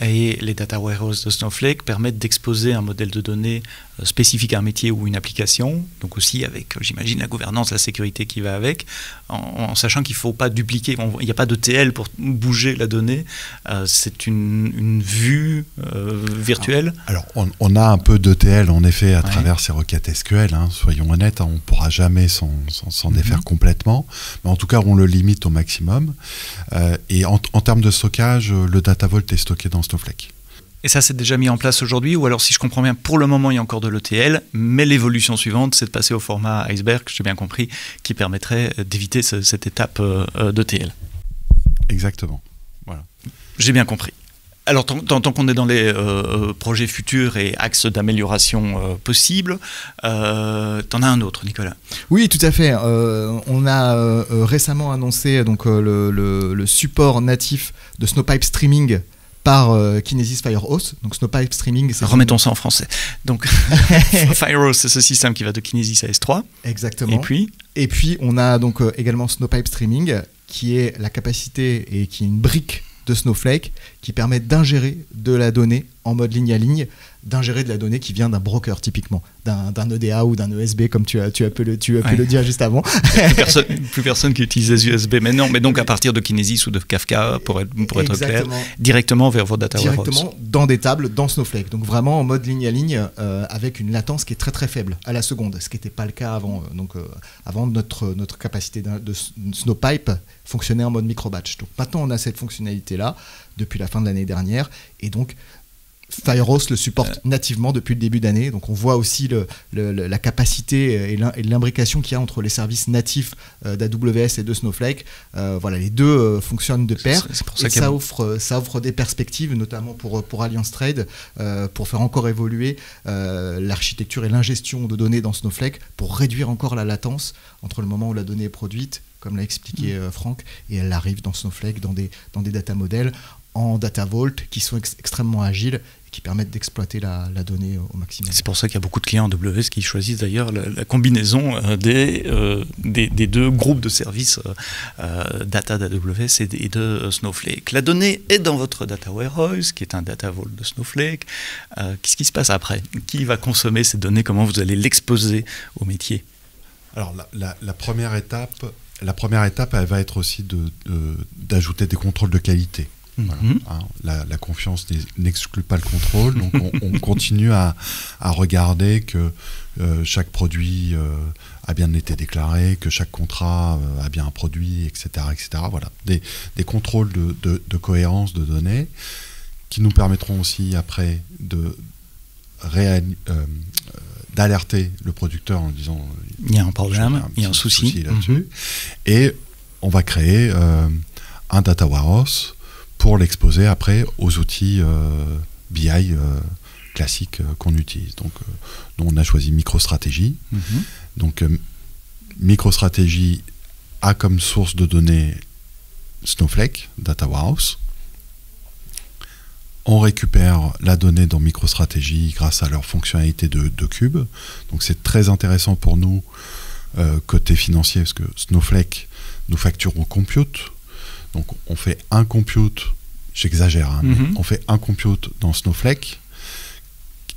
et les data warehouses de Snowflake permettent d'exposer un modèle de données spécifique à un métier ou une application, donc aussi avec, j'imagine, la gouvernance, la sécurité qui va avec, en sachant qu'il ne faut pas dupliquer, il n'y a pas de TL pour bouger la donnée, c'est une vue virtuelle. Alors, on a un peu d'ETL en effet à travers ces requêtes SQL, soyons honnêtes, on ne pourra jamais s'en défaire complètement, mais en tout cas on le limite au maximum, et en termes de stockage, le Data Vault est stocké dans Snowflake. Et ça, c'est déjà mis en place aujourd'hui, ou alors, si je comprends bien, pour le moment, il y a encore de l'ETL, mais l'évolution suivante, c'est de passer au format Iceberg, j'ai bien compris, qui permettrait d'éviter cette étape d'ETL. Exactement. Voilà. J'ai bien compris. Alors, tant qu'on est dans les projets futurs et axes d'amélioration possibles, t'en as un autre, Nicolas. Oui, tout à fait. On a récemment annoncé donc, le support natif de Snowpipe Streaming par Kinesis Firehose. Donc Snowpipe Streaming, c'est... Remettons ça en français. Donc Firehose, c'est ce système qui va de Kinesis à S3. Exactement. Et puis on a donc également Snowpipe Streaming, qui est la capacité et qui est une brique de Snowflake qui permet d'ingérer de la donnée en mode ligne à ligne, d'ingérer de la donnée qui vient d'un broker typiquement, d'un EDA ou d'un ESB comme tu as pu le dire juste avant. Plus personne qui utilise les USB maintenant, mais donc à partir de Kinesis ou de Kafka pour être clair, directement vers vos data warehouse. Directement dans des tables, dans Snowflake. Donc vraiment en mode ligne à ligne avec une latence qui est très très faible à la seconde, ce qui n'était pas le cas avant. Avant notre capacité de Snowpipe fonctionnait en mode micro-batch. Donc maintenant on a cette fonctionnalité-là depuis la fin de l'année dernière, et donc Firehose le supporte nativement depuis le début d'année. Donc on voit aussi la capacité et l'imbrication qu'il y a entre les services natifs d'AWS et de Snowflake. Voilà, les deux fonctionnent de pair. C'est pour ça et ça offre des perspectives, notamment pour Alliance Trade, pour faire encore évoluer l'architecture et l'ingestion de données dans Snowflake, pour réduire encore la latence entre le moment où la donnée est produite, comme l'a expliqué Franck, et elle arrive dans Snowflake, dans des data models en Data Vault qui sont extrêmement agiles et qui permettent d'exploiter la donnée au maximum. C'est pour ça qu'il y a beaucoup de clients AWS qui choisissent d'ailleurs la combinaison des deux groupes de services data d'AWS et de Snowflake. La donnée est dans votre Data Warehouse, qui est un Data Vault de Snowflake. Qu'est-ce qui se passe après? Qui va consommer ces données? Comment vous allez l'exposer au métier? Alors la première étape, elle va être aussi d'ajouter des contrôles de qualité. Voilà. La confiance n'exclut pas le contrôle, donc on continue à regarder que chaque produit a bien été déclaré, que chaque contrat a bien un produit, etc. Voilà. Des contrôles de cohérence de données qui nous permettront aussi après d'alerter le producteur en disant il y a un problème, il y a un souci là-dessus, et on va créer un data warehouse pour l'exposer après aux outils BI classiques qu'on utilise. Donc, nous, on a choisi MicroStrategy. Donc, MicroStrategy a comme source de données Snowflake, Data Warehouse. On récupère la donnée dans MicroStrategy grâce à leur fonctionnalité de cube. Donc, c'est très intéressant pour nous côté financier, parce que Snowflake nous facture au compute. Donc on fait un compute, j'exagère, hein, mais on fait un compute dans Snowflake,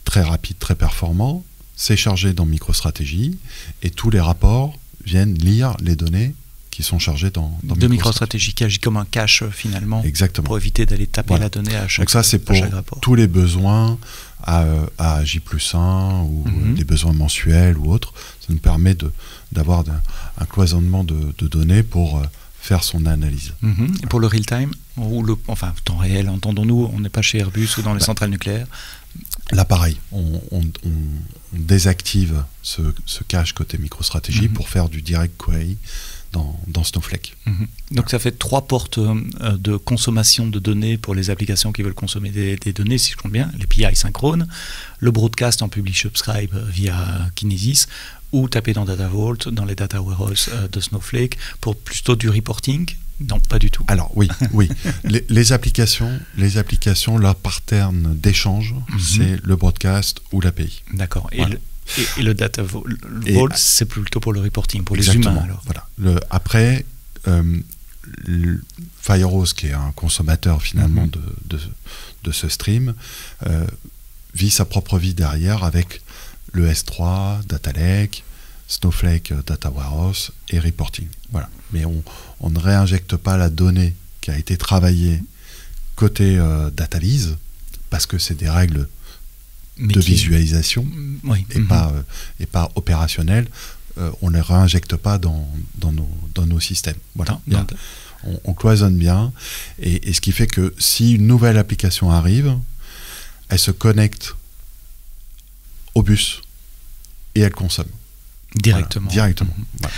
très rapide, très performant, c'est chargé dans MicroStrategy, et tous les rapports viennent lire les données qui sont chargées dans MicroStrategy, qui agit comme un cache finalement. Exactement. Pour éviter d'aller taper la donnée à chaque rapport. Donc ça, c'est pour tous les besoins à J+1 ou des besoins mensuels ou autres. Ça nous permet d'avoir un cloisonnement de données pour faire son analyse. Et pour le real-time, ou temps réel, entendons-nous, on n'est pas chez Airbus ou dans les centrales nucléaires. Là, pareil, on désactive ce cache côté MicroStrategy pour faire du direct query dans Snowflake. Donc ça fait 3 portes de consommation de données pour les applications qui veulent consommer des données, si je compte bien, les PI synchrones, le broadcast en publish-subscribe via Kinesis, ou taper dans Data Vault, dans les data warehouse de Snowflake, pour plutôt du reporting. Non, pas du tout. Alors oui. les applications, leur pattern d'échange, c'est le broadcast ou l'API. D'accord. Et le data vault, c'est plutôt pour le reporting, pour les humains alors. Voilà. Après, Firehose, qui est un consommateur finalement de ce stream, vit sa propre vie derrière avec le S3, Data Lake, Snowflake, Data Warehouse et Reporting. Voilà. Mais on ne réinjecte pas la donnée qui a été travaillée côté data vise, parce que c'est des règles de visualisation et pas opérationnelles. On ne les réinjecte pas dans nos systèmes. Voilà. On cloisonne bien, et ce qui fait que si une nouvelle application arrive, elle se connecte au bus et elle consomme. Directement. Voilà.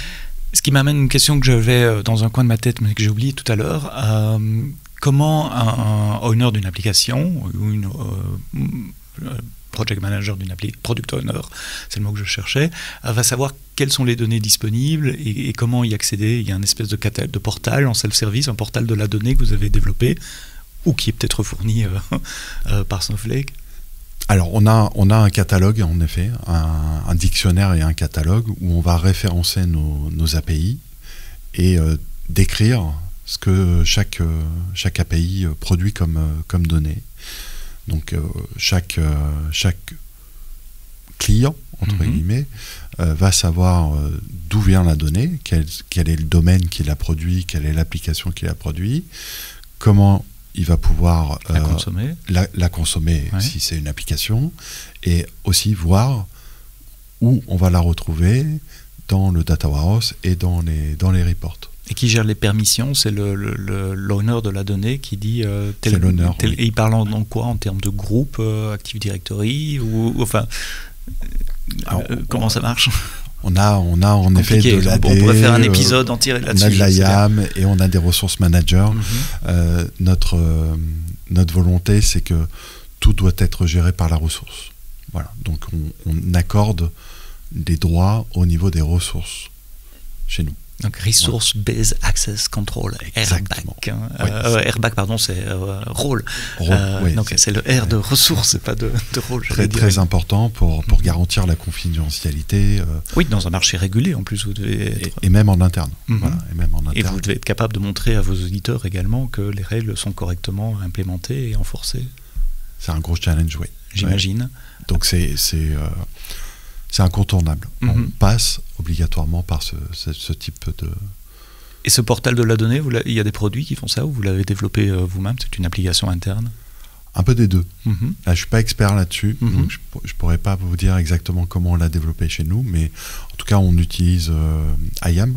Ce qui m'amène une question que j'avais dans un coin de ma tête, mais que j'ai oublié tout à l'heure. Comment un owner d'une application, ou une project manager d'une application, product owner, c'est le mot que je cherchais, va savoir quelles sont les données disponibles et comment y accéder. Il y a une espèce de portal en self-service, un portal de la donnée que vous avez développé, ou qui est peut-être fourni par Snowflake. Alors, on a un catalogue, en effet, un dictionnaire et un catalogue où on va référencer nos API et décrire ce que chaque API produit comme données. Donc, chaque client, entre guillemets, va savoir d'où vient la donnée, quel est le domaine qui l'a produit, quelle est l'application qui l'a produit, comment il va pouvoir la consommer si c'est une application, et aussi voir où on va la retrouver dans le data warehouse et dans les reports. Et qui gère les permissions, c'est l'owner de la donnée qui dit c'est l'owner. Et il parle en quoi, en termes de groupe, Active Directory, comment ça marche? On a en effet de l'AD, on pourrait faire un épisode entier là-dessus. On a de l'IAM et on a des ressources managers. Notre volonté, c'est que tout doit être géré par la ressource. Voilà. Donc on accorde des droits au niveau des ressources chez nous. Donc Resource Based Access Control, RBAC. RBAC, pardon, c'est rôle. Donc c'est le R de ressources, c'est pas de rôle. Très important pour garantir la confidentialité. Oui, dans un marché régulé en plus, vous devez être... et même en interne. Et vous devez être capable de montrer à vos auditeurs également que les règles sont correctement implémentées et enforcées. C'est un gros challenge, oui. J'imagine. Donc c'est incontournable. On passe obligatoirement par ce type de... Et ce portal de la donnée, il y a des produits qui font ça, ou vous l'avez développé vous-même? C'est une application interne? Un peu des deux. Là, je ne suis pas expert là-dessus, donc je ne pourrais pas vous dire exactement comment on l'a développé chez nous, mais en tout cas, on utilise IAM,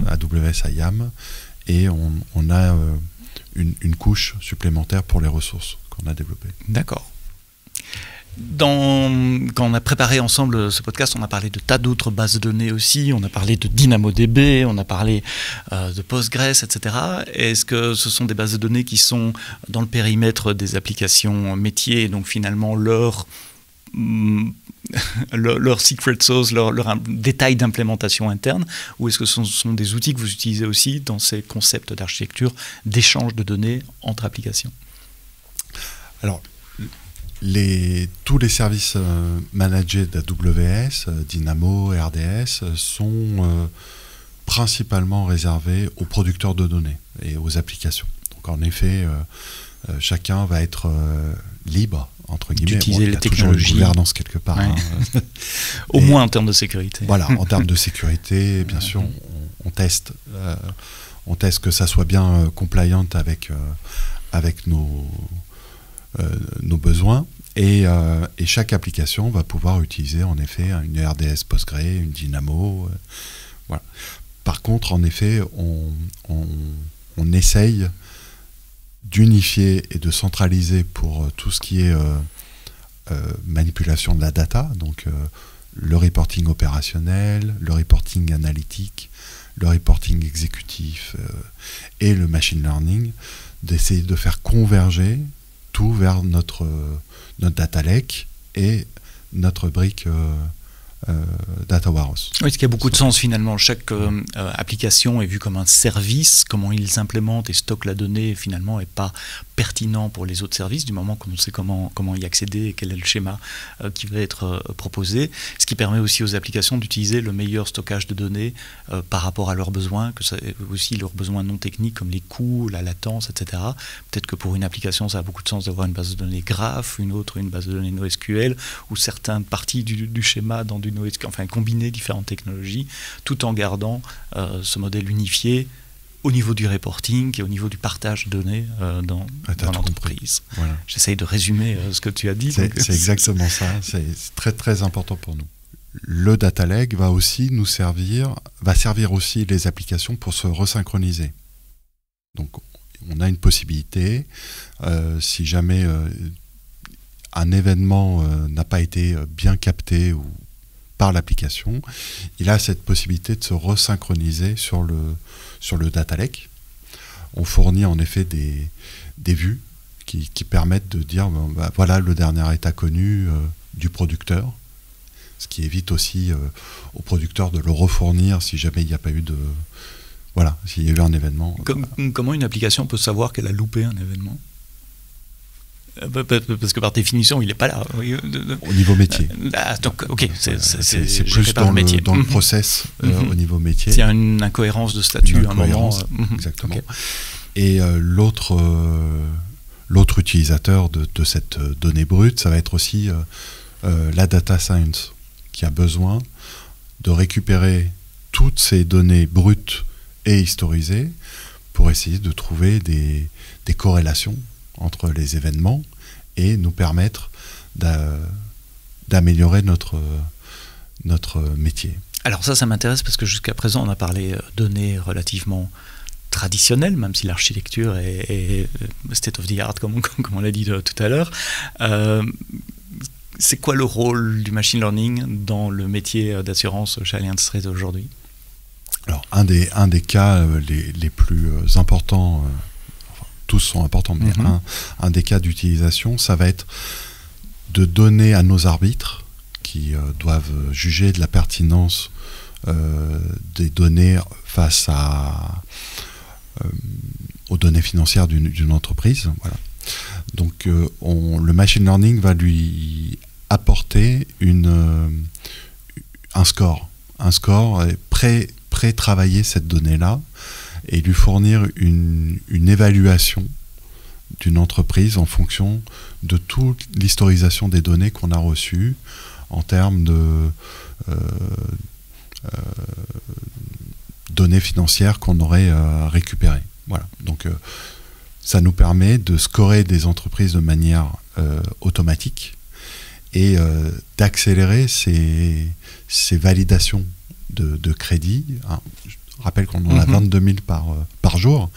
AWS IAM, et on a une couche supplémentaire pour les ressources qu'on a développées. D'accord. Quand on a préparé ensemble ce podcast, on a parlé de tas d'autres bases de données aussi, on a parlé de DynamoDB, on a parlé de Postgres, etc. Est-ce que ce sont des bases de données qui sont dans le périmètre des applications métiers, et donc finalement leur secret sauce, leur détail d'implémentation interne, ou est-ce que ce sont des outils que vous utilisez aussi dans ces concepts d'architecture, d'échange de données entre applications? Alors, tous les services managés d'AWS, Dynamo, RDS, sont principalement réservé aux producteurs de données et aux applications. Donc en effet, chacun va être libre, entre guillemets, d'utiliser les technologies. Toujours une gouvernance quelque part. Ouais. Au moins en termes de sécurité. Voilà, en termes de sécurité, bien sûr, on teste que ça soit bien compliant avec nos besoins. Et chaque application va pouvoir utiliser en effet une RDS Postgre, une Dynamo. Voilà. Par contre, en effet, on essaye d'unifier et de centraliser pour tout ce qui est manipulation de la data, donc le reporting opérationnel, le reporting analytique, le reporting exécutif et le machine learning, d'essayer de faire converger tout vers notre data lake et notre brique Data Warehouse. Oui, ce qui a beaucoup de sens finalement. Chaque application est vue comme un service. Comment ils implémentent et stockent la donnée finalement n'est pas pertinent pour les autres services du moment qu'on sait comment y accéder et quel est le schéma qui va être proposé. Ce qui permet aussi aux applications d'utiliser le meilleur stockage de données par rapport à leurs besoins, que ça, aussi leurs besoins non techniques comme les coûts, la latence, etc. Peut-être que pour une application, ça a beaucoup de sens d'avoir une base de données Graph, une autre une base de données NoSQL, ou certaines parties du schéma dans du NoSQL, enfin combiner différentes technologies, tout en gardant ce modèle unifié au niveau du reporting et au niveau du partage de données dans l'entreprise. Voilà. J'essaye de résumer ce que tu as dit. C'est exactement ça, c'est très très important pour nous. Le data lake va servir aussi les applications pour se resynchroniser. Donc on a une possibilité, si jamais un événement n'a pas été bien capté ou par l'application, il a cette possibilité de se resynchroniser sur le data lake. On fournit en effet des vues qui permettent de dire voilà le dernier état connu du producteur, ce qui évite aussi au producteur de le refournir si jamais il n'y a pas eu de... Voilà, s'il y a eu un événement. Comment une application peut savoir qu'elle a loupé un événement ? Parce que par définition, il n'est pas là. Au niveau métier. Donc, ok, c'est plus dans le process au niveau métier. Il y a une incohérence de statut à un moment. Exactement. Okay. Et l'autre utilisateur de cette donnée brute, ça va être aussi la data science, qui a besoin de récupérer toutes ces données brutes et historisées pour essayer de trouver des corrélations entre les événements et nous permettre d'améliorer notre métier. Alors ça m'intéresse parce que jusqu'à présent on a parlé données relativement traditionnelles, même si l'architecture est state of the art comme on l'a dit tout à l'heure. C'est quoi le rôle du machine learning dans le métier d'assurance chez Allianz Trade aujourd'hui ? Alors un des cas les plus importants, tous sont importants, mais un des cas d'utilisation, ça va être de donner à nos arbitres qui doivent juger de la pertinence des données face aux données financières d'une entreprise. Voilà. Donc le machine learning va lui apporter un score et pré-travailler cette donnée-là et lui fournir une évaluation d'une entreprise en fonction de toute l'historisation des données qu'on a reçues en termes de données financières qu'on aurait récupérées. Voilà. Donc ça nous permet de scorer des entreprises de manière automatique et d'accélérer ces validations de crédit. Je rappelle qu'on en a 22 000 par jour.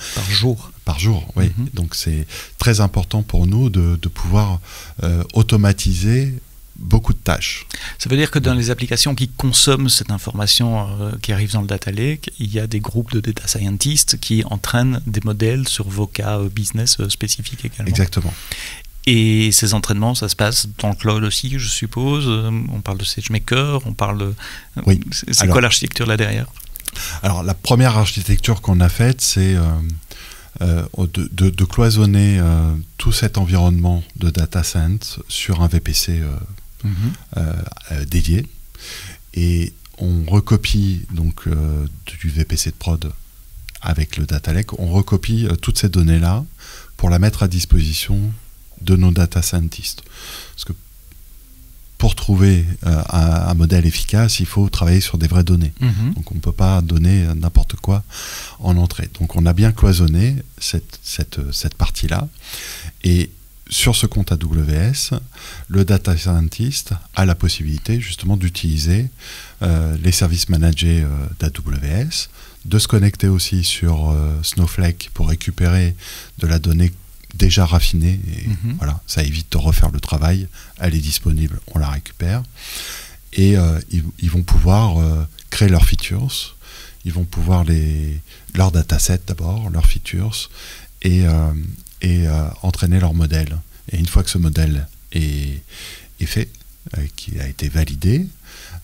Par jour, oui. Donc c'est très important pour nous de pouvoir automatiser beaucoup de tâches. Ça veut dire que dans les applications qui consomment cette information qui arrive dans le data lake, il y a des groupes de data scientists qui entraînent des modèles sur vos cas business spécifiques également. Exactement. Et ces entraînements, ça se passe dans le cloud aussi, je suppose. On parle de SageMaker, on parle de... Oui. C'est quoi l'architecture là derrière ? Alors la première architecture qu'on a faite, c'est de cloisonner tout cet environnement de data science sur un VPC dédié. Et on recopie donc du VPC de prod avec le data lake, on recopie toutes ces données-là pour la mettre à disposition de nos data scientists. Parce que pour trouver un modèle efficace, il faut travailler sur des vraies données. Donc on ne peut pas donner n'importe quoi en entrée. Donc on a bien cloisonné cette partie-là. Et sur ce compte AWS, le data scientist a la possibilité justement d'utiliser les services managés d'AWS, de se connecter aussi sur Snowflake pour récupérer de la donnée déjà raffinée, et voilà, ça évite de refaire le travail. Elle est disponible, on la récupère, et ils vont pouvoir créer leurs features, ils vont pouvoir leur dataset d'abord, leurs features, et entraîner leur modèle. Et une fois que ce modèle est fait, qui a été validé,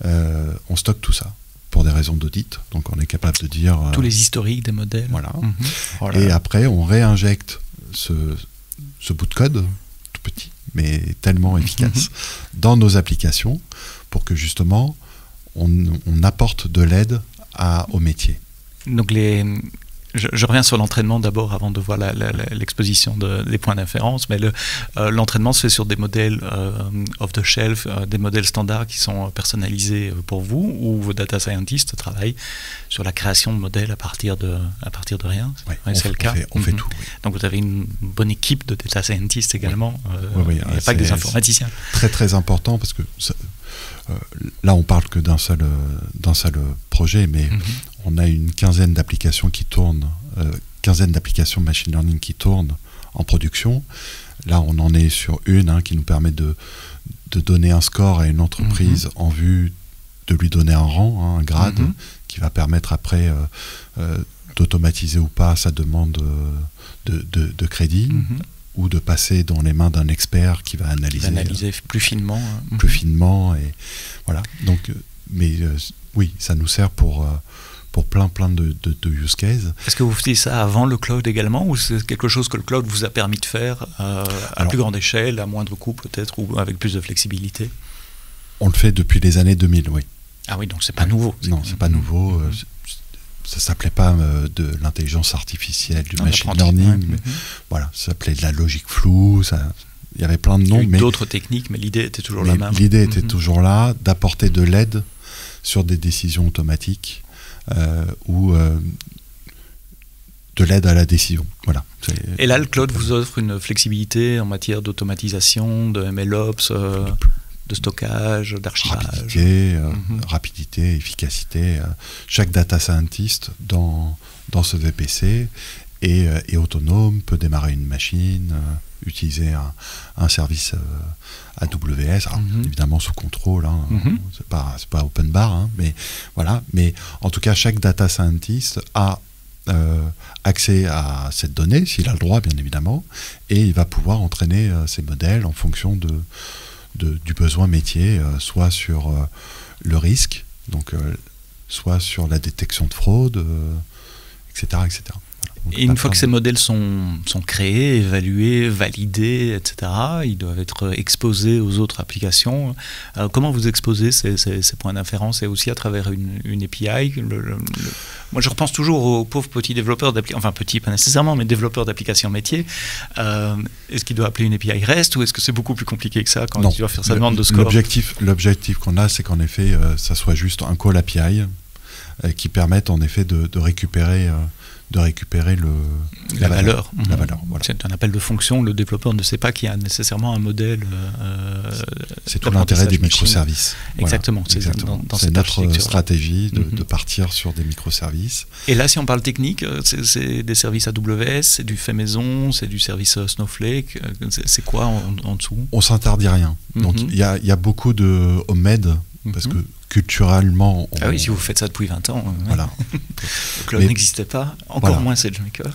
on stocke tout ça pour des raisons d'audit. Donc on est capable de dire tous les historiques des modèles. Voilà. Et après on réinjecte ce bout de code, tout petit, mais tellement efficace, dans nos applications pour que justement on apporte de l'aide au métier. Donc je reviens sur l'entraînement d'abord avant de voir l'exposition des points d'inférence, mais l'entraînement se fait sur des modèles off-the-shelf, des modèles standards qui sont personnalisés pour vous, ou vos data scientists travaillent sur la création de modèles à partir de rien. Oui, c'est le cas. On fait tout. Oui. Donc vous avez une bonne équipe de data scientists également, il n'y a pas que des informaticiens. Très très important parce que là on parle que d'un seul projet, mais on a une quinzaine d'applications qui tournent, quinzaine d'applications machine learning qui tournent en production. Là on en est sur une qui nous permet de donner un score à une entreprise en vue de lui donner un rang, un grade, qui va permettre après d'automatiser ou pas sa demande de crédit, ou de passer dans les mains d'un expert qui va analyser plus finement. Plus finement, et voilà. Donc, oui, ça nous sert pour plein de use cases. Est-ce que vous faisiez ça avant le cloud également, ou c'est quelque chose que le cloud vous a permis de faire à plus grande échelle, à moindre coût peut-être, ou avec plus de flexibilité? On le fait depuis les années 2000, oui. Ah oui, donc c'est pas nouveau. Non, c'est pas nouveau. Ça s'appelait pas de l'intelligence artificielle, du machine learning, mais voilà, ça s'appelait de la logique floue, il y avait plein de noms. Il y a eu d'autres techniques, mais l'idée était toujours la même. L'idée était toujours là, d'apporter de l'aide sur des décisions automatiques, ou de l'aide à la décision. Voilà. Et là, le cloud vous offre une flexibilité en matière d'automatisation, de MLOps, de stockage, d'archivage. Rapidité, efficacité. Chaque data scientist dans ce VPC est autonome, peut démarrer une machine, utiliser un service AWS, évidemment sous contrôle, c'est pas open bar, mais voilà. Mais en tout cas, chaque data scientist a accès à cette donnée, s'il a le droit, bien évidemment, et il va pouvoir entraîner ses modèles en fonction du besoin métier, soit sur le risque, donc soit sur la détection de fraude, etc. etc. Et une fois que ces modèles sont créés, évalués, validés, etc., ils doivent être exposés aux autres applications. Alors, comment vous exposez ces points d'inférence, et aussi à travers une API? Moi, je repense toujours aux pauvres petits développeurs d'applications, enfin petits, pas nécessairement, mais développeurs d'applications métiers. Est-ce qu'il doit appeler une API REST, ou est-ce que c'est beaucoup plus compliqué que ça quand il doit faire sa demande de score? L'objectif qu'on a, c'est qu'en effet, ça soit juste un call API qui permette en effet de récupérer la valeur. La valeur, voilà. C'est un appel de fonction, le développeur ne sait pas qu'il y a nécessairement un modèle. C'est tout l'intérêt des microservices. Exactement. Voilà. C'est notre stratégie de partir sur des microservices. Et là, si on parle technique, c'est des services AWS, c'est du fait maison, c'est du service Snowflake. C'est quoi en dessous? On s'interdit rien. Donc il y a beaucoup de homemade, parce que culturellement... Ah oui, si vous faites ça depuis 20 ans, voilà. Le cloud n'existait pas, encore moins SageMaker.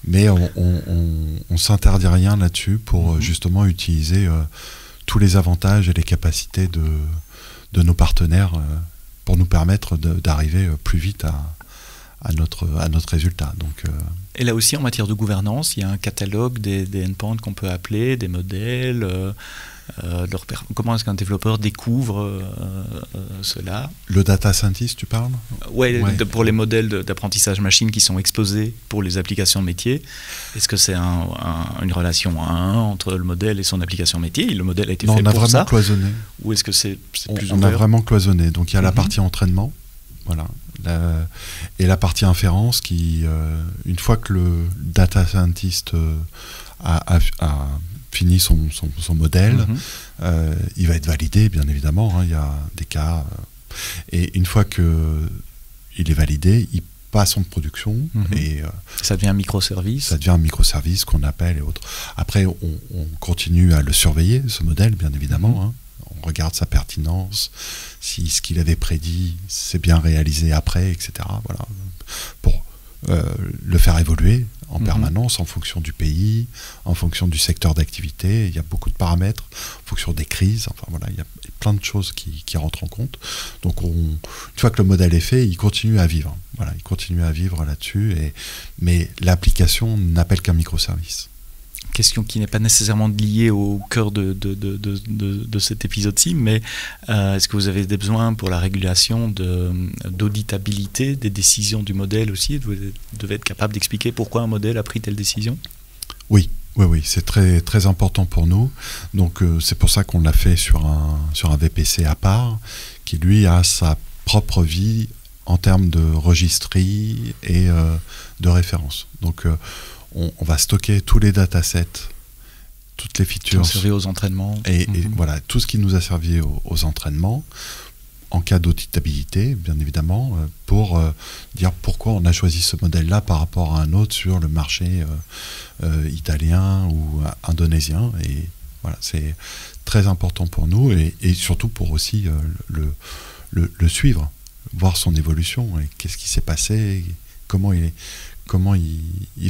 Mais on s'interdit rien là-dessus pour justement utiliser tous les avantages et les capacités de nos partenaires pour nous permettre d'arriver plus vite à notre résultat. Donc, et là aussi, en matière de gouvernance, il y a un catalogue des endpoints qu'on peut appeler, des modèles... comment est-ce qu'un développeur découvre cela? Le data scientist, tu parles? Ouais. Pour les modèles d'apprentissage machine qui sont exposés pour les applications métiers. Est-ce que c'est une relation 1 entre le modèle et son application métier? Le modèle a été fait pour ça. Non, on a vraiment cloisonné. Ou est-ce que c'est plus ouvert? On a vraiment cloisonné. Donc il y a la partie entraînement, voilà, et la partie inférence qui, une fois que le data scientist a fini son modèle, il va être validé, bien évidemment, hein, il y a des cas, et une fois qu'il est validé, il passe en production, et ça devient un microservice. Ça devient un microservice qu'on appelle et autres. Après, on continue à le surveiller, ce modèle, bien évidemment, hein. On regarde sa pertinence, si ce qu'il avait prédit s'est bien réalisé après, etc. Voilà, pour le faire évoluer en permanence en fonction du pays, en fonction du secteur d'activité. Il y a beaucoup de paramètres, en fonction des crises. Enfin voilà, il y a plein de choses qui rentrent en compte. Donc une fois que le modèle est fait, il continue à vivre. Voilà, il continue à vivre là-dessus. Mais l'application n'appelle qu'un microservice. Question qui n'est pas nécessairement liée au cœur de cet épisode-ci, mais est-ce que vous avez des besoins pour la régulation d'auditabilité des décisions du modèle aussi? Vous devez être capable d'expliquer pourquoi un modèle a pris telle décision? Oui, c'est très, très important pour nous. Donc c'est pour ça qu'on l'a fait sur un VPC à part, qui lui a sa propre vie en termes de registrie et de référence. Donc on va stocker tous les datasets, toutes les features. Qui ont servi aux entraînements. Et voilà, tout ce qui nous a servi aux entraînements, en cas d'auditabilité, bien évidemment, pour dire pourquoi on a choisi ce modèle-là par rapport à un autre sur le marché italien ou indonésien. Et voilà, c'est très important pour nous et surtout pour aussi le suivre, voir son évolution et qu'est-ce qui s'est passé, comment il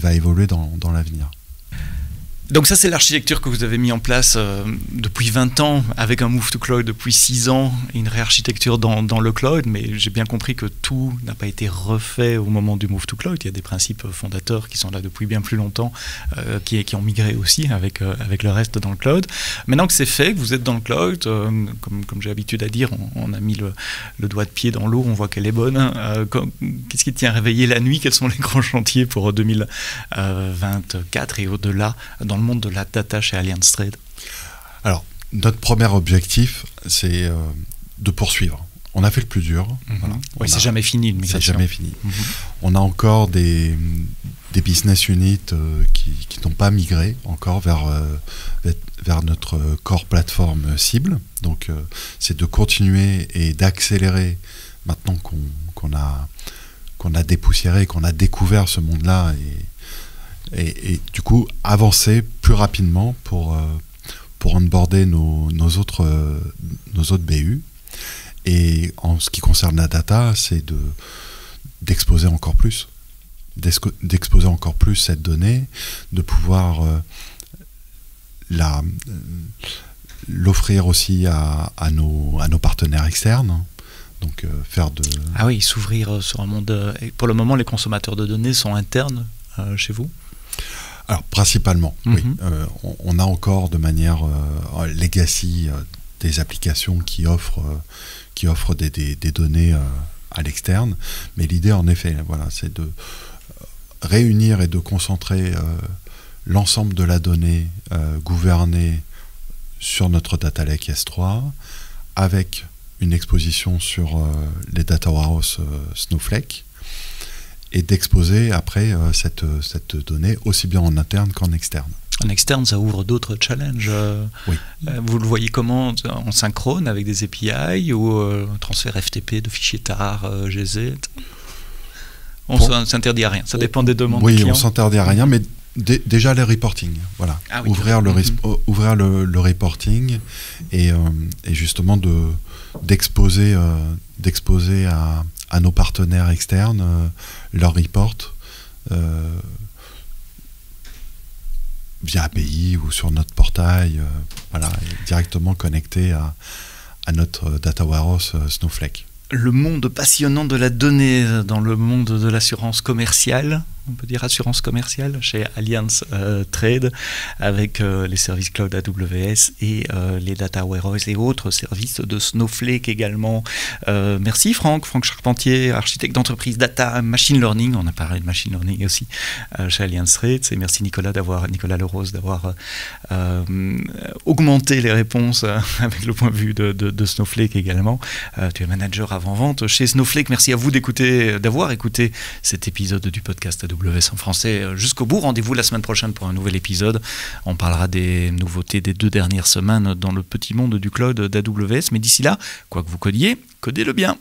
va évoluer dans l'avenir. Donc ça, c'est l'architecture que vous avez mis en place depuis 20 ans, avec un move to cloud depuis 6 ans, et une réarchitecture dans le cloud, mais j'ai bien compris que tout n'a pas été refait au moment du move to cloud. Il y a des principes fondateurs qui sont là depuis bien plus longtemps, qui ont migré aussi avec le reste dans le cloud. Maintenant que c'est fait, que vous êtes dans le cloud, comme j'ai l'habitude à dire, on a mis le doigt de pied dans l'eau, on voit qu'elle est bonne. Qu'est-ce qui te tient réveillé la nuit? Quels sont les grands chantiers pour 2024 et au-delà dans le monde de la data chez Allianz Trade? Alors, notre premier objectif, c'est de poursuivre. On a fait le plus dur. Voilà. Oui, c'est jamais fini, une migration. C'est jamais fini. On a encore des business units qui n'ont pas migré encore vers notre core plateforme cible. Donc, c'est de continuer et d'accélérer maintenant qu'on a dépoussiéré, qu'on a découvert ce monde-là et du coup avancer plus rapidement pour onboarder nos autres BU. Et en ce qui concerne la data, c'est d'exposer encore plus cette donnée, de pouvoir l'offrir aussi à nos partenaires externes. Donc faire de... Ah oui, s'ouvrir sur un monde... Pour le moment, les consommateurs de données sont internes chez vous? Alors, principalement, oui. On a encore de manière legacy des applications qui offrent des données à l'externe. Mais l'idée, en effet, voilà, c'est de réunir et de concentrer l'ensemble de la donnée gouvernée sur notre data lake S3 avec une exposition sur les data warehouse Snowflake, et d'exposer après cette donnée aussi bien en interne qu'en externe. En externe, ça ouvre d'autres challenges. Oui. Vous le voyez comment? En synchrone avec des API ou transfert FTP de fichiers TAR, GZ? On ne s'interdit à rien, ça dépend des demandes clients. Oui, on ne s'interdit à rien, mais déjà les reporting, voilà. Ah oui, ouvrir le reporting et justement d'exposer à nos partenaires externes leur report via API ou sur notre portail, voilà, directement connecté à notre data warehouse Snowflake. Le monde passionnant de la donnée dans le monde de l'assurance commerciale, on peut dire assurance commerciale chez Allianz Trade, avec les services cloud AWS et les data warehouse et autres services de Snowflake également. Merci Franck Charpentier, architecte d'entreprise data machine learning. On a parlé de machine learning aussi chez Allianz Trade. Et merci Nicolas Lerose d'avoir augmenté les réponses avec le point de vue de Snowflake également. Tu es manager avant-vente chez Snowflake. Merci à vous d'avoir écouté cet épisode du podcast AWS en français jusqu'au bout. Rendez-vous la semaine prochaine pour un nouvel épisode. On parlera des nouveautés des 2 dernières semaines dans le petit monde du cloud d'AWS. Mais d'ici là, quoi que vous codiez, codez-le bien.